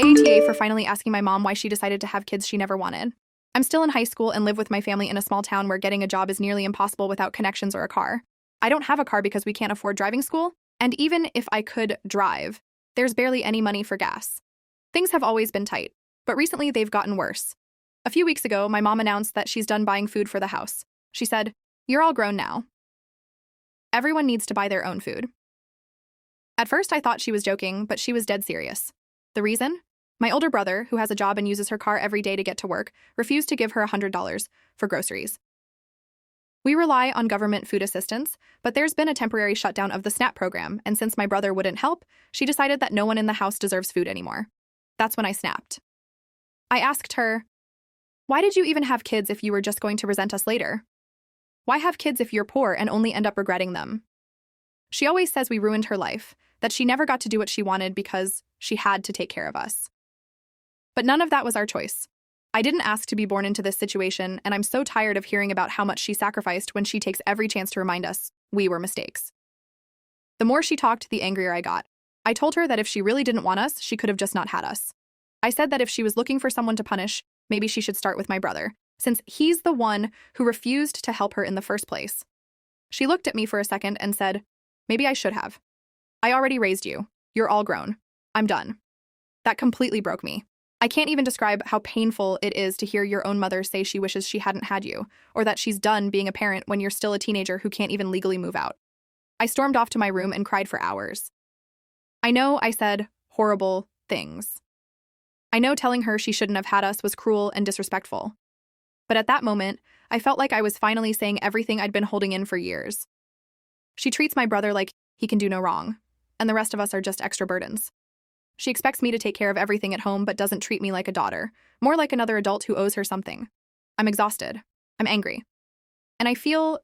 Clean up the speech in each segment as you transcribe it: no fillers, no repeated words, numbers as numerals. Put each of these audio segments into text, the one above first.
AITA for finally asking my mom why she decided to have kids she never wanted. I'm still in high school and live with my family in a small town where getting a job is nearly impossible without connections or a car. I don't have a car because we can't afford driving school, and even if I could drive, there's barely any money for gas. Things have always been tight, but recently they've gotten worse. A few weeks ago, my mom announced that she's done buying food for the house. She said, "You're all grown now. Everyone needs to buy their own food." At first, I thought she was joking, but she was dead serious. The reason? My older brother, who has a job and uses her car every day to get to work, refused to give her $100 for groceries. We rely on government food assistance, but there's been a temporary shutdown of the SNAP program, and since my brother wouldn't help, she decided that no one in the house deserves food anymore. That's when I snapped. I asked her, "Why did you even have kids if you were just going to resent us later? Why have kids if you're poor and only end up regretting them?" She always says we ruined her life, that she never got to do what she wanted because she had to take care of us. But none of that was our choice. I didn't ask to be born into this situation, and I'm so tired of hearing about how much she sacrificed when she takes every chance to remind us we were mistakes. The more she talked, the angrier I got. I told her that if she really didn't want us, she could have just not had us. I said that if she was looking for someone to punish, maybe she should start with my brother, since he's the one who refused to help her in the first place. She looked at me for a second and said, "Maybe I should have. I already raised you. You're all grown. I'm done." That completely broke me. I can't even describe how painful it is to hear your own mother say she wishes she hadn't had you, or that she's done being a parent when you're still a teenager who can't even legally move out. I stormed off to my room and cried for hours. I know I said horrible things. I know telling her she shouldn't have had us was cruel and disrespectful. But at that moment, I felt like I was finally saying everything I'd been holding in for years. She treats my brother like he can do no wrong, and the rest of us are just extra burdens. She expects me to take care of everything at home but doesn't treat me like a daughter, more like another adult who owes her something. I'm exhausted. I'm angry. And I feel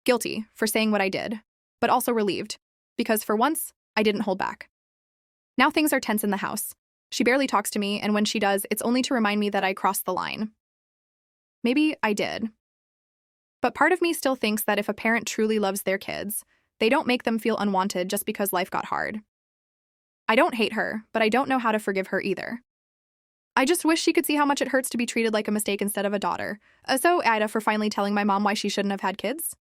guilty for saying what I did, but also relieved, because for once, I didn't hold back. Now things are tense in the house. She barely talks to me, and when she does, it's only to remind me that I crossed the line. Maybe I did. But part of me still thinks that if a parent truly loves their kids, they don't make them feel unwanted just because life got hard. I don't hate her, but I don't know how to forgive her either. I just wish she could see how much it hurts to be treated like a mistake instead of a daughter. So, AITA for finally telling my mom why she shouldn't have had kids.